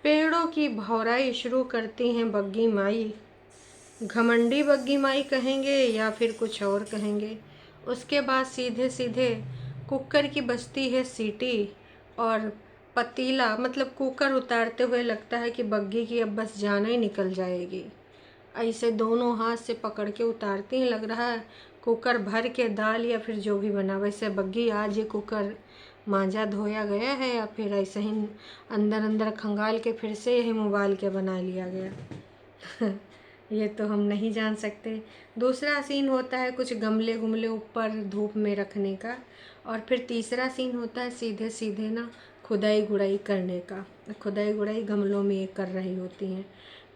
पेड़ों की भौराई शुरू करती हैं बग्गी माई। घमंडी बग्गी माई कहेंगे या फिर कुछ और कहेंगे। उसके बाद सीधे सीधे कुकर की बजती है सीटी और पतीला मतलब कुकर उतारते हुए लगता है कि बग्गी की अब बस जान ही निकल जाएगी। ऐसे दोनों हाथ से पकड़ के उतारती हैं, लग रहा है कुकर भर के दाल या फिर जो भी बना। वैसे बग्गी आज ये कुकर मांजा धोया गया है या फिर ऐसे ही अंदर अंदर खंगाल के फिर से यही उबाल के बना लिया गया ये तो हम नहीं जान सकते। दूसरा सीन होता है कुछ गमले गुमले ऊपर धूप में रखने का, और फिर तीसरा सीन होता है सीधे सीधे ना खुदाई गुड़ाई करने का। खुदाई गुड़ाई गमलों में ये कर रही होती हैं।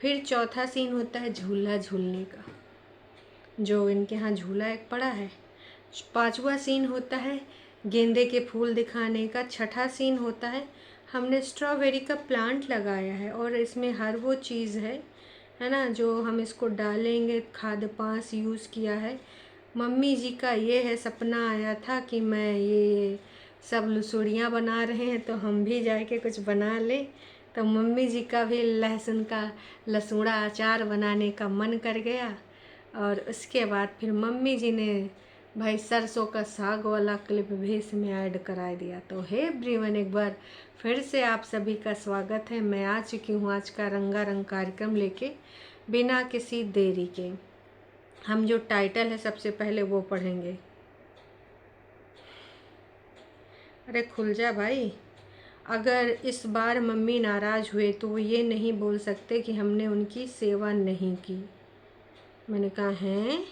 फिर चौथा सीन होता है झूला झूलने का, जो इनके यहाँ झूला एक पड़ा है। पांचवा सीन होता है गेंदे के फूल दिखाने का। छठा सीन होता है हमने स्ट्रॉबेरी का प्लांट लगाया है और इसमें हर वो चीज़ है ना, जो हम इसको डालेंगे। खाद पांस यूज़ किया है। मम्मी जी का ये है सपना आया था कि मैं ये सब लुसुड़ियाँ बना रहे हैं तो हम भी जाके कुछ बना लें। तो मम्मी जी का भी लहसुन का लसूड़ा अचार बनाने का मन कर गया, और उसके बाद फिर मम्मी जी ने भाई सरसों का साग वाला क्लिप भी इसमें ऐड करा दिया। तो हे एवरीवन, एक बार फिर से आप सभी का स्वागत है। मैं आ चुकी हूँ आज का रंगारंग कार्यक्रम लेके बिना किसी देरी के। हम जो टाइटल है सबसे पहले वो पढ़ेंगे। अरे खुल जा भाई। अगर इस बार मम्मी नाराज़ हुए तो वो ये नहीं बोल सकते कि हमने उनकी सेवा नहीं की। मैंने कहा हैं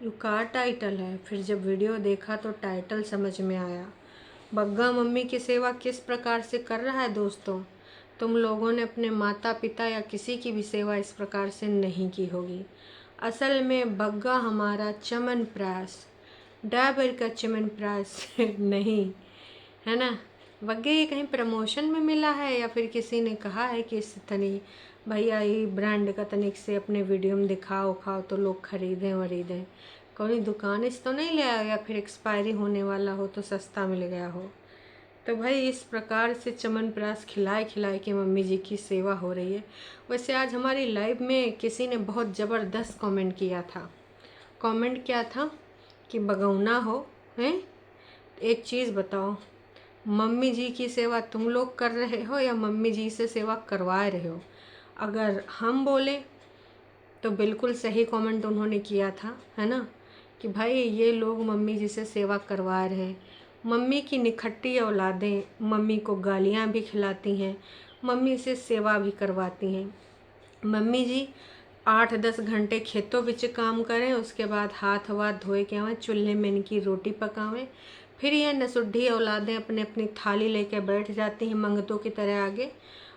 यू का टाइटल है। फिर जब वीडियो देखा तो टाइटल समझ में आया। बग्गा मम्मी की सेवा किस प्रकार से कर रहा है दोस्तों। तुम लोगों ने अपने माता पिता या किसी की भी सेवा इस प्रकार से नहीं की होगी। असल में बग्गा हमारा चमनप्राश, डाबर का चमनप्राश नहीं है ना। बग्गे ये कहीं प्रमोशन में मिला है या फिर किसी ने कहा है कि इस तनी भैया ये ब्रांड का तनिक से अपने वीडियो में दिखाओ खाओ तो लोग खरीदें वरीदें। कौन दुकान इस तो नहीं ले आया या फिर एक्सपायरी होने वाला हो तो सस्ता मिल गया हो। तो भाई इस प्रकार से चमनप्राश खिलाए खिलाए के मम्मी जी की सेवा हो रही है। वैसे आज हमारी लाइव में किसी ने बहुत ज़बरदस्त कमेंट किया था। कमेंट क्या था कि बगौना हो हैं, एक चीज़ बताओ, मम्मी जी की सेवा तुम लोग कर रहे हो या मम्मी जी से सेवा करवा रहे हो। अगर हम बोले तो बिल्कुल सही कमेंट उन्होंने किया था, है ना, कि भाई ये लोग मम्मी जी से सेवा करवा रहे हैं। मम्मी की निखट्टी औलादें मम्मी को गालियाँ भी खिलाती हैं, मम्मी से सेवा भी करवाती हैं। मम्मी जी 8-10 घंटे खेतों बिच काम करें, उसके बाद हाथ वाथ धोए के आवें, चूल्हे में इनकी रोटी पकावें। फिर ये नसुड्ढी औलादें अपनी अपनी थाली लेके बैठ जाती हैं मंगतों की तरह आगे,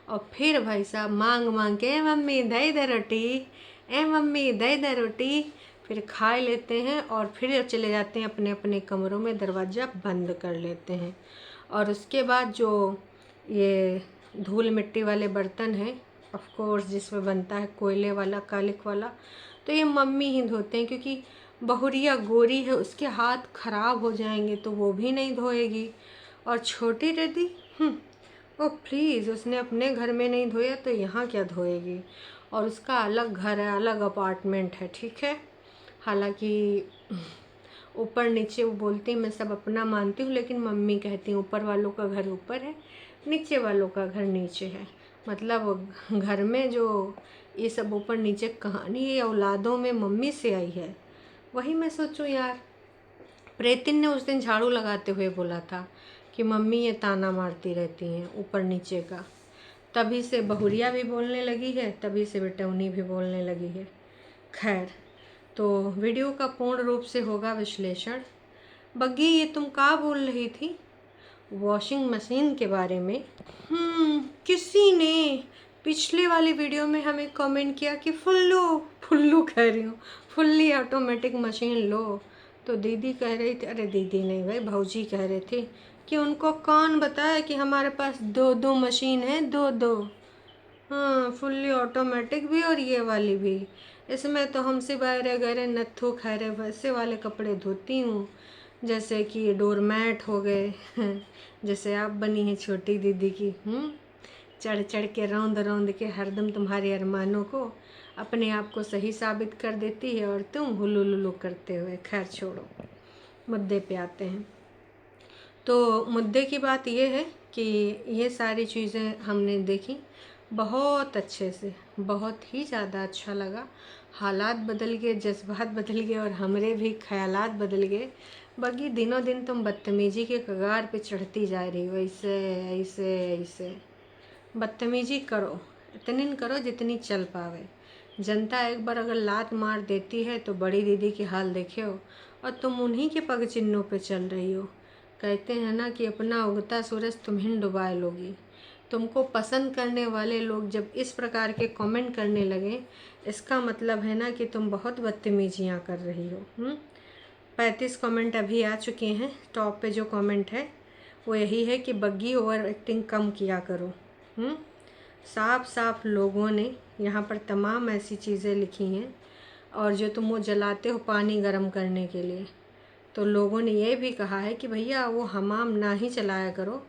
और फिर भाई साहब मांग मांग के मम्मी दे दे रोटी, ए मम्मी दे दे रोटी। फिर खा लेते हैं और फिर चले जाते हैं अपने अपने कमरों में, दरवाज़ा बंद कर लेते हैं। और उसके बाद जो ये धूल मिट्टी वाले बर्तन हैं ऑफ कोर्स जिसमें बनता है कोयले वाला कालिक वाला, तो ये मम्मी ही धोते हैं, क्योंकि बहुरिया गोरी है उसके हाथ खराब हो जाएंगे तो वो भी नहीं धोएगी। और छोटी दीदी ओ प्लीज़, उसने अपने घर में नहीं धोया तो यहाँ क्या धोएगी। और उसका अलग घर है, अलग अपार्टमेंट है, ठीक है। हालांकि ऊपर नीचे वो बोलती मैं सब अपना मानती हूँ, लेकिन मम्मी कहती हैं ऊपर वालों का घर ऊपर है, नीचे वालों का घर नीचे है। मतलब घर में जो ये सब ऊपर नीचे कहानी ये औलादों में मम्मी से आई है। वही मैं सोचूं यार, प्रेतिन ने उस दिन झाड़ू लगाते हुए बोला था कि मम्मी ये ताना मारती रहती हैं ऊपर नीचे का। तभी से बहुरिया भी बोलने लगी है, तभी से बेटौनी भी बोलने लगी है। खैर, तो वीडियो का पूर्ण रूप से होगा विश्लेषण। बग्गी ये तुम क्या बोल रही थी वॉशिंग मशीन के बारे में। किसी ने पिछले वाली वीडियो में हमें कमेंट किया कि फुल्लू फुल्लू कह रही हूँ, फुल्ली ऑटोमेटिक मशीन लो। तो दीदी कह रही थी, अरे दीदी नहीं भाई भाऊजी कह रहे थे कि उनको कौन बताया कि हमारे पास दो दो मशीन है, दो दो। हाँ, फुल्ली ऑटोमेटिक भी और ये वाली भी। इसमें तो हम सिवाय गहरे नत्थु खैरे वैसे वाले कपड़े धोती हूँ, जैसे कि डोरमैट हो गए जैसे आप बनी हैं छोटी दीदी की। चढ़ चढ़ के रौंद रौंद के हरदम तुम्हारे अरमानों को अपने आप को सही साबित कर देती है और तुम हुलू लुलू करते हुए। खैर छोड़ो, मुद्दे पे आते हैं। तो मुद्दे की बात ये है कि ये सारी चीज़ें हमने देखी बहुत अच्छे से, बहुत ही ज़्यादा अच्छा लगा। हालात बदल गए, जज्बात बदल गए और हमारे भी ख्यालात बदल गए। बाकी दिनों दिन तुम बदतमीज़ी के कगार पे चढ़ती जा रही हो, ऐसे ऐसे ऐसे। बदतमीज़ी करो, इतनी करो जितनी चल पावे। जनता एक बार अगर लात मार देती है तो बड़ी दीदी की हाल देखे हो, और तुम उन्हीं के पग चिन्हों पे चल रही हो। कहते हैं ना कि अपना उगता सूरज तुम्हें डुबाए लोगी। तुमको पसंद करने वाले लोग जब इस प्रकार के कमेंट करने लगे, इसका मतलब है ना कि तुम बहुत बदतमीजियाँ कर रही हो। 35 कमेंट अभी आ चुके हैं। टॉप पे जो कमेंट है वो यही है कि बग्गी ओवर एक्टिंग कम किया करो। साफ साफ लोगों ने यहाँ पर तमाम ऐसी चीज़ें लिखी हैं। और जो तुम वो जलाते हो पानी गर्म करने के लिए, तो लोगों ने ये भी कहा है कि भैया वो हमाम ना ही चलाया करो,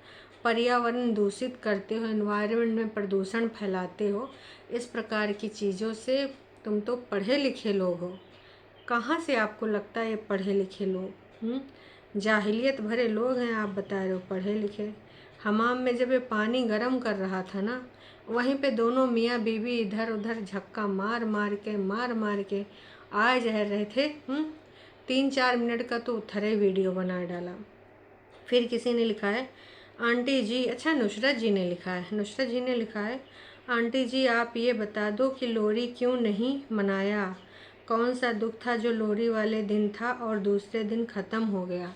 पर्यावरण दूषित करते हो, एनवायरनमेंट में प्रदूषण फैलाते हो। इस प्रकार की चीज़ों से तुम तो पढ़े लिखे लोग हो। कहाँ से आपको लगता है ये पढ़े लिखे लोग? जाहिलियत भरे लोग हैं आप बता रहे हो पढ़े लिखे। हमाम में जब ये पानी गर्म कर रहा था ना, वहीं पे दोनों मियाँ बीवी इधर उधर झक्का मार मार के आ जा रहे थे। 3-4 मिनट का तो उथरे वीडियो बना डाला। फिर किसी ने लिखा है आंटी जी, अच्छा नुसरत जी ने लिखा है, नुसरत जी ने लिखा है आंटी जी आप ये बता दो कि लोहड़ी क्यों नहीं मनाया? कौन सा दुख था जो लोहड़ी वाले दिन था और दूसरे दिन ख़त्म हो गया?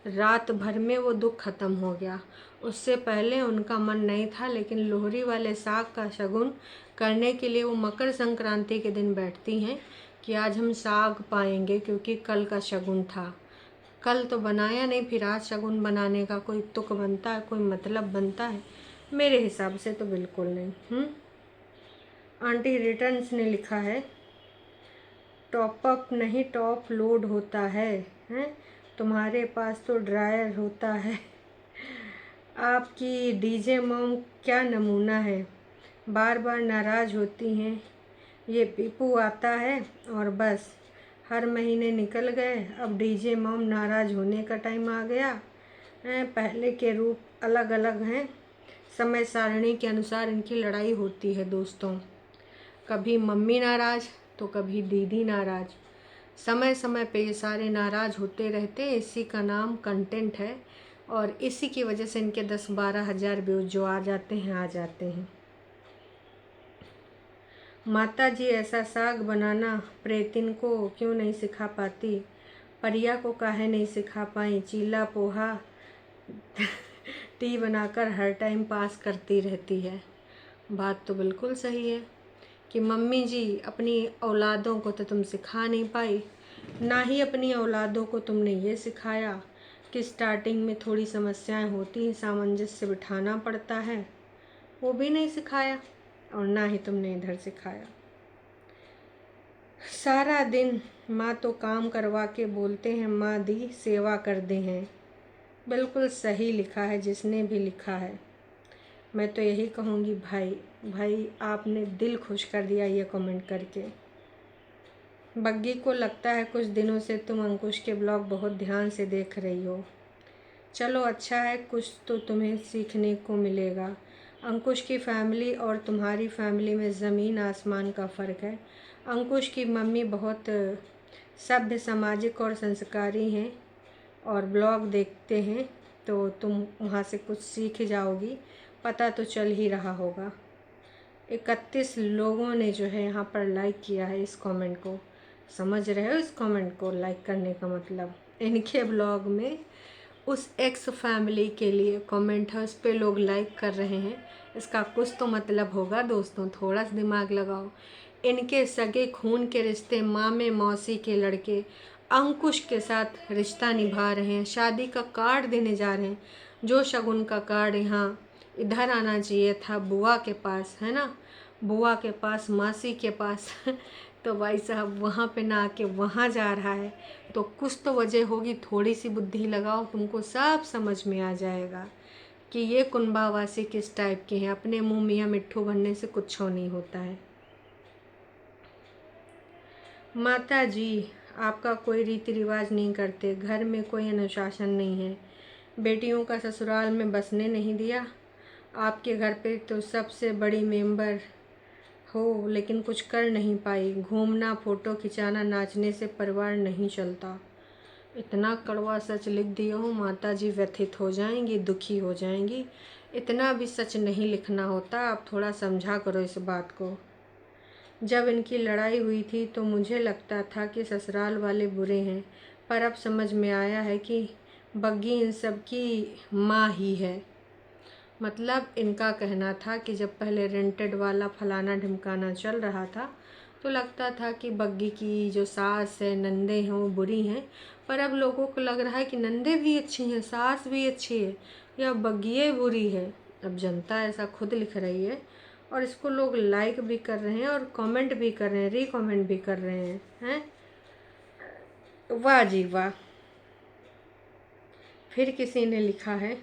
रात भर में वो दुख ख़त्म हो गया। उससे पहले उनका मन नहीं था, लेकिन लोहड़ी वाले साग का शगुन करने के लिए वो मकर संक्रांति के दिन बैठती हैं कि आज हम साग पाएंगे क्योंकि कल का शगुन था। कल तो बनाया नहीं, फिर आज शगुन बनाने का कोई तुक बनता है, कोई मतलब बनता है? मेरे हिसाब से तो बिल्कुल नहीं। आंटी रिटर्न्स ने लिखा है टॉप अप नहीं टॉप लोड होता है, हैं? तुम्हारे पास तो ड्रायर होता है। आपकी डीजे मॉम क्या नमूना है, बार बार नाराज़ होती हैं। ये पीपू आता है और बस हर महीने निकल गए। अब डीजे मॉम नाराज़ होने का टाइम आ गया। पहले के रूप अलग अलग हैं, समय सारणी के अनुसार इनकी लड़ाई होती है दोस्तों। कभी मम्मी नाराज़ तो कभी दीदी नाराज़, समय समय पे ये सारे नाराज़ होते रहते हैं। इसी का नाम कंटेंट है और इसी की वजह से इनके 10-12 हज़ार व्यूज जो आ जाते हैं। माता जी ऐसा साग बनाना प्रेतिन को क्यों नहीं सिखा पाती? परिया को काहे नहीं सिखा पाई? चीला पोहा टी बनाकर हर टाइम पास करती रहती है। बात तो बिल्कुल सही है कि मम्मी जी अपनी औलादों को तो तुम सिखा नहीं पाई, ना ही अपनी औलादों को तुमने ये सिखाया कि स्टार्टिंग में थोड़ी समस्याएं होती हैं, सामंजस्य बिठाना पड़ता है, वो भी नहीं सिखाया। और ना ही तुमने इधर सिखाया। सारा दिन माँ तो काम करवा के बोलते हैं माँ दी सेवा कर दे हैं। बिल्कुल सही लिखा है जिसने भी लिखा है। मैं तो यही कहूँगी भाई आपने दिल खुश कर दिया ये कमेंट करके। बग्गी को लगता है कुछ दिनों से तुम अंकुश के ब्लॉग बहुत ध्यान से देख रही हो। चलो अच्छा है, कुछ तो तुम्हें सीखने को मिलेगा। अंकुश की फैमिली और तुम्हारी फैमिली में ज़मीन आसमान का फ़र्क है। अंकुश की मम्मी बहुत सभ्य, सामाजिक और संस्कारी हैं और ब्लॉग देखते हैं तो तुम वहाँ से कुछ सीख जाओगी, पता तो चल ही रहा होगा। 31 लोगों ने जो है यहाँ पर लाइक किया है इस कमेंट को। समझ रहे हो इस कमेंट को लाइक करने का मतलब? इनके ब्लॉग में उस एक्स फैमिली के लिए कमेंट है, उस पर लोग लाइक कर रहे हैं, इसका कुछ तो मतलब होगा दोस्तों। थोड़ा सा दिमाग लगाओ। इनके सगे खून के रिश्ते मामे मौसी के लड़के अंकुश के साथ रिश्ता निभा रहे हैं, शादी का कार्ड देने जा रहे हैं। जो शगुन का कार्ड यहाँ इधर आना चाहिए था बुआ के पास, है ना, बुआ के पास, मासी के पास तो भाई साहब वहाँ पे ना आके वहाँ जा रहा है। तो कुछ तो वजह होगी, थोड़ी सी बुद्धि लगाओ, तुमको सब समझ में आ जाएगा। कि ये कुंभावासी किस टाइप के हैं। अपने मुंह मियाँ मिट्ठू बनने से कुछ नहीं होता है। माता जी, आपका कोई रीति रिवाज नहीं करते, घर में कोई अनुशासन नहीं है, बेटियों का ससुराल में बसने नहीं दिया। आपके घर पे तो सबसे बड़ी मेंबर हो, लेकिन कुछ कर नहीं पाई। घूमना, फोटो खिंचाना, नाचने से परिवार नहीं चलता। इतना कड़वा सच लिख दिया हूँ, माता जी व्यथित हो जाएंगी, दुखी हो जाएंगी। इतना भी सच नहीं लिखना होता, आप थोड़ा समझा करो इस बात को। जब इनकी लड़ाई हुई थी तो मुझे लगता था कि ससुराल वाले बुरे हैं, पर अब समझ में आया है कि बग्गी इन सब की माँ ही है। मतलब इनका कहना था कि जब पहले रेंटेड वाला फलाना ढिमकाना चल रहा था तो लगता था कि बग्गी की जो सास है, नंदे हैं, वो बुरी हैं, पर अब लोगों को लग रहा है कि नंदे भी अच्छी हैं, सास भी अच्छी है, या बग्गी बुरी है। अब जनता ऐसा खुद लिख रही है और इसको लोग लाइक भी कर रहे हैं और कमेंट भी कर रहे हैं, रीकमेंट भी कर रहे हैं। वाह जी वाह। फिर किसी ने लिखा है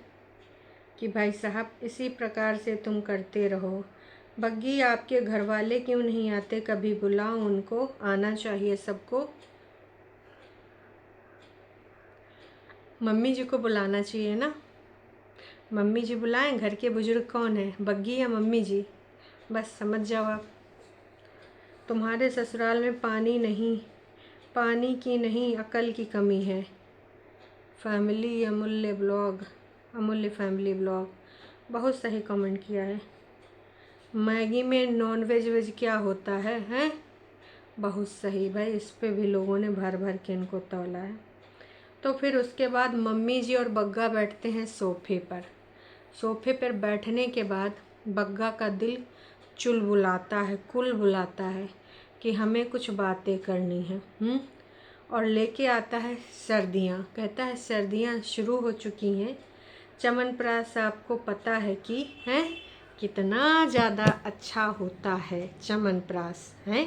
कि भाई साहब इसी प्रकार से तुम करते रहो। बग्गी आपके घर वाले क्यों नहीं आते, कभी बुलाओ उनको, आना चाहिए सबको। मम्मी जी को बुलाना चाहिए ना, मम्मी जी बुलाएं। घर के बुजुर्ग कौन है, बग्गी या मम्मी जी? बस समझ जाओ आप। तुम्हारे ससुराल में पानी नहीं, पानी की नहीं अकल की कमी है। फैमिली अमूल्य ब्लॉग, अमूल्य फैमिली ब्लॉग, बहुत सही कमेंट किया है। मैगी में नॉन वेज वेज क्या होता है, हैं? बहुत सही भाई, इस पे भी लोगों ने भर भर के इनको तौला है। तो फिर उसके बाद मम्मी जी और बग्गा बैठते हैं सोफ़े पर। सोफ़े पर बैठने के बाद बग्गा का दिल चुलबुलाता है, कुल बुलाता है कि हमें कुछ बातें करनी है। और लेके आता है सर्दियाँ, कहता है सर्दियाँ शुरू हो चुकी हैं। च्यवनप्राश आपको पता है कि हैं कितना ज़्यादा अच्छा होता है च्यवनप्राश, हैं?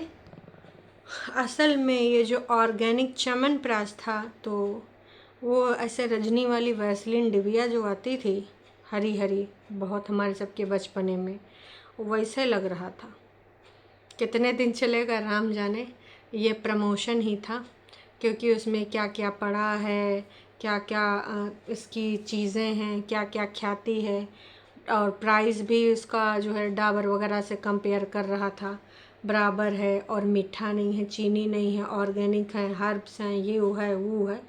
असल में ये जो ऑर्गेनिक च्यवनप्राश था तो वो ऐसे रजनी वाली वैसलीन डिबिया जो आती थी हरी हरी, बहुत हमारे सबके बचपने में, वैसे लग रहा था। कितने दिन चलेगा राम जाने, ये प्रमोशन ही था, क्योंकि उसमें क्या क्या पड़ा है, क्या क्या इसकी चीज़ें हैं, क्या क्या ख्याति है, और प्राइस भी उसका जो है डाबर वगैरह से कंपेयर कर रहा था, बराबर है, और मीठा नहीं है, चीनी नहीं है, ऑर्गेनिक है, हर्ब्स हैं, ये वो है,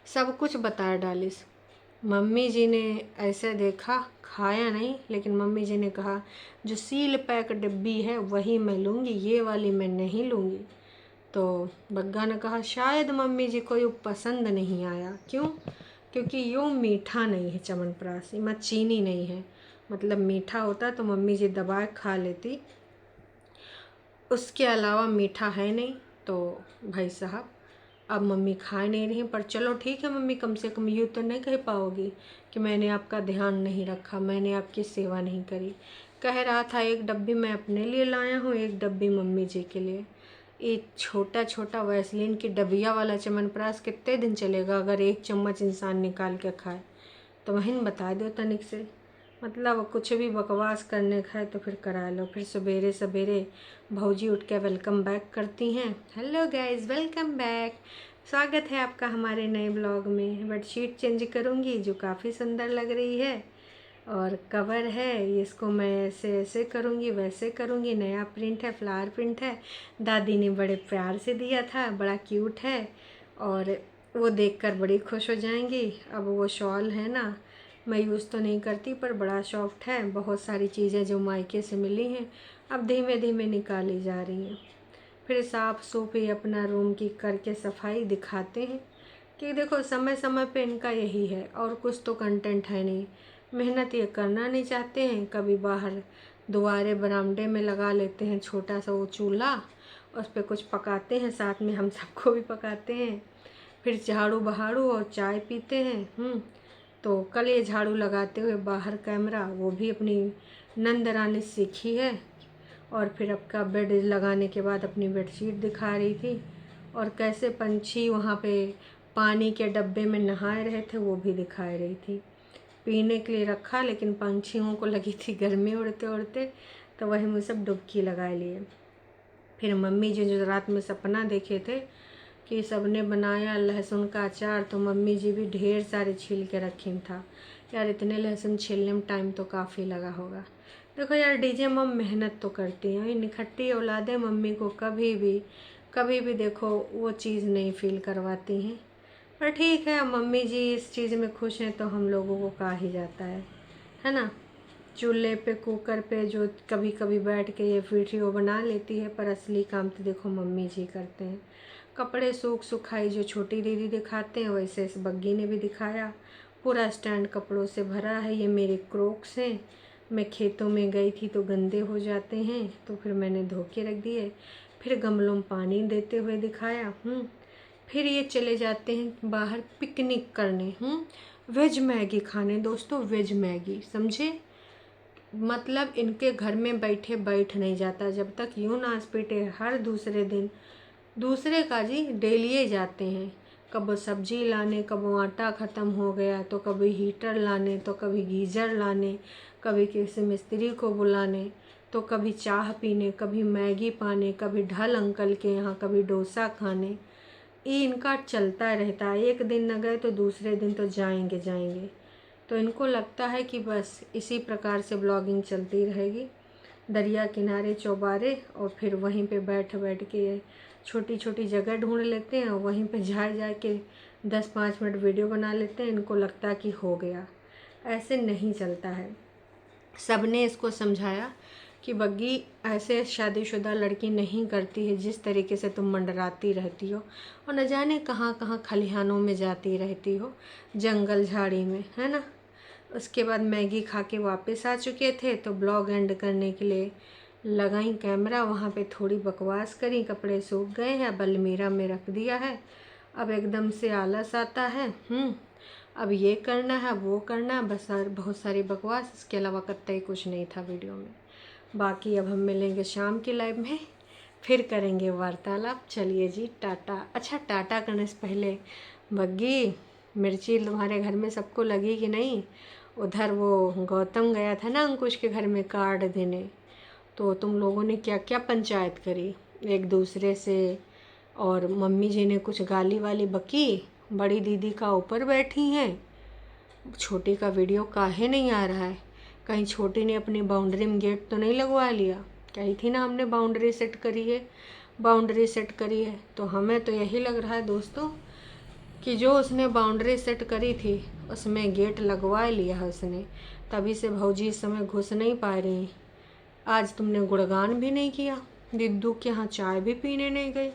सब कुछ बताया डालिस। मम्मी जी ने ऐसे देखा, खाया नहीं, लेकिन मम्मी जी ने कहा जो सील पैक डिब्बी है वही मैं लूँगी, ये वाली मैं नहीं लूँगी। तो बग्गा ने कहा शायद मम्मी जी को ये पसंद नहीं आया। क्यों? क्योंकि यूँ मीठा नहीं है च्यवनप्राश, इसमें चीनी नहीं है। मतलब मीठा होता तो मम्मी जी दबा खा लेती, उसके अलावा मीठा है नहीं। तो भाई साहब अब मम्मी खा नहीं रही, पर चलो ठीक है मम्मी, कम से कम यूँ तो नहीं कह पाओगी कि मैंने आपका ध्यान नहीं रखा, मैंने आपकी सेवा नहीं करी। कह रहा था एक डब्बी मैं अपने लिए लाया हूँ, एक डब्बी मम्मी जी के लिए। एक छोटा छोटा वैसलीन की डबिया वाला च्यवनप्राश कितने दिन चलेगा अगर एक चम्मच इंसान निकाल के खाए? तो वहीं बता दो तनिक से, मतलब कुछ भी बकवास करने खाए तो फिर करा लो। फिर सवेरे सवेरे भौजी उठ के वेलकम बैक करती हैं। हेलो गाइस, वेलकम बैक, स्वागत है आपका हमारे नए ब्लॉग में। बेडशीट चेंज करूँगी जो काफ़ी सुंदर लग रही है, और कवर है इसको मैं ऐसे ऐसे करूँगी, वैसे करूँगी, नया प्रिंट है, फ्लावर प्रिंट है, दादी ने बड़े प्यार से दिया था, बड़ा क्यूट है, और वो देखकर बड़ी खुश हो जाएंगी। अब वो शॉल है ना, मैं यूज़ तो नहीं करती पर बड़ा सॉफ्ट है, बहुत सारी चीज़ें जो मायके से मिली हैं अब धीमे धीमे निकाली जा रही हैं। फिर साफ़ सूफी अपना रूम की करके सफाई दिखाते हैं कि देखो समय समय पे इनका यही है, और कुछ तो कंटेंट है नहीं, मेहनत ये करना नहीं चाहते हैं। कभी बाहर दुआरे बरामदे में लगा लेते हैं छोटा सा वो चूल्हा, उस पर कुछ पकाते हैं, साथ में हम सबको भी पकाते हैं। फिर झाड़ू बहाड़ू और चाय पीते हैं। तो कल ये झाड़ू लगाते हुए बाहर कैमरा वो भी अपनी नंद रानी सीखी है, और फिर आपका बेड लगाने के बाद अपनी बेडशीट दिखा रही थी, और कैसे पंछी वहाँ पे पानी के डब्बे में नहा रहे थे वो भी दिखा रही थी। पीने के लिए रखा, लेकिन पंछियों को लगी थी गर्मी उड़ते उड़ते, तो वही मुझे सब डुबकी लगा लिए। फिर मम्मी जी जो रात में सपना देखे थे कि सबने बनाया लहसुन का अचार, तो मम्मी जी भी ढेर सारे छील के रखी था। यार इतने लहसुन छीलने में टाइम तो काफ़ी लगा होगा। देखो यार डीजे मम मेहनत तो करती हैं, निखट्टी औलादें मम्मी को कभी भी देखो वो चीज़ नहीं फील करवाती हैं। पर ठीक है, अब मम्मी जी इस चीज़ में खुश हैं तो हम लोगों को कहा ही जाता है ना। चूल्हे पे कुकर पे जो कभी कभी बैठ के ये वीडियो बना लेती है, पर असली काम तो देखो मम्मी जी करते हैं। कपड़े सुखाई जो छोटी दीदी दिखाते हैं, वैसे इस बग्गी ने भी दिखाया। पूरा स्टैंड कपड़ों से भरा है। ये मेरे क्रोक्स हैं, मैं खेतों में गई थी तो गंदे हो जाते हैं, तो फिर मैंने धो के रख दिए। फिर गमलों में पानी देते हुए दिखाया। फिर ये चले जाते हैं बाहर पिकनिक करने, वेज मैगी खाने। दोस्तों वेज मैगी समझे, मतलब इनके घर में बैठ नहीं जाता जब तक यूँ नाच पीटे। हर दूसरे दिन दूसरे का जी डेली जाते हैं, कब सब्जी लाने, कब आटा ख़त्म हो गया तो कभी हीटर लाने, तो कभी गीज़र लाने, कभी किसी मिस्त्री को बुलाने, तो कभी चाह पीने, कभी मैगी पाने, कभी ढल अंकल के यहाँ, कभी डोसा खाने। ये इनका चलता रहता है। एक दिन न गए तो दूसरे दिन तो जाएंगे। तो इनको लगता है कि बस इसी प्रकार से ब्लॉगिंग चलती रहेगी, दरिया किनारे चौबारे, और फिर वहीं पे बैठ के छोटी छोटी जगह ढूंढ लेते हैं और वहीं पे जा के 10-5 मिनट वीडियो बना लेते हैं। इनको लगता कि हो गया। ऐसे नहीं चलता है। सबने इसको समझाया कि बग्गी ऐसे शादीशुदा लड़की नहीं करती है, जिस तरीके से तुम मंडराती रहती हो और न जाने कहाँ कहाँ खलिहानों में जाती रहती हो, जंगल झाड़ी में, है ना। उसके बाद मैगी खा के वापस आ चुके थे, तो ब्लॉग एंड करने के लिए लगाई कैमरा, वहाँ पे थोड़ी बकवास करी। कपड़े सूख गए हैं, अब अलमीरा में रख दिया है। अब एकदम से आलस आता है, अब ये करना है वो करना है, बस बहुत सारी बकवास, इसके अलावा कतई कुछ नहीं था वीडियो में। बाकी अब हम मिलेंगे शाम की लाइव में, फिर करेंगे वार्तालाप। चलिए जी टाटा। अच्छा टाटा करने से पहले बग्गी, मिर्ची तुम्हारे घर में सबको लगी कि नहीं? उधर वो गौतम गया था ना अंकुश के घर में कार्ड देने, तो तुम लोगों ने क्या क्या पंचायत करी एक दूसरे से, और मम्मी जी ने कुछ गाली वाली बकी। बड़ी दीदी का ऊपर बैठी हैं, छोटी का वीडियो काहे नहीं आ रहा है? कहीं छोटी ने अपनी बाउंड्री में गेट तो नहीं लगवा लिया? कही थी ना हमने बाउंड्री सेट करी है। तो हमें तो यही लग रहा है दोस्तों कि जो उसने बाउंड्री सेट करी थी उसमें गेट लगवा लिया है उसने, तभी से भौजी इस समय घुस नहीं पा रही। आज तुमने गुणगान भी नहीं किया, दिद्दू के यहाँ चाय भी पीने नहीं गई,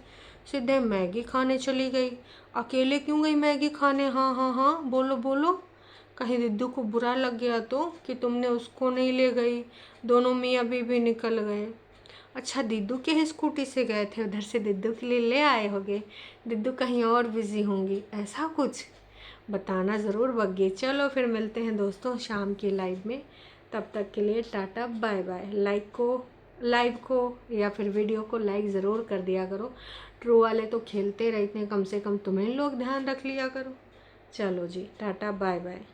सीधे मैगी खाने चली गई। अकेले क्यों गई मैगी खाने? हाँ बोलो। कहीं दिद्दू को बुरा लग गया तो कि तुमने उसको नहीं ले गई? दोनों मियाँ बीवी निकल गए। अच्छा दिद्दू के ही स्कूटी से गए थे, उधर से दिद्दू के लिए ले आए होगे, दिद्दू कहीं और बिजी होंगी, ऐसा कुछ बताना ज़रूर बग्गी। चलो फिर मिलते हैं दोस्तों शाम की लाइव में, तब तक के लिए टाटा बाय बाय। लाइव को या फिर वीडियो को लाइक ज़रूर कर दिया करो। ट्रू वाले तो खेलते रहते हैं, कम से कम तुम्हें लोग ध्यान रख लिया करो। चलो जी टाटा बाय बाय।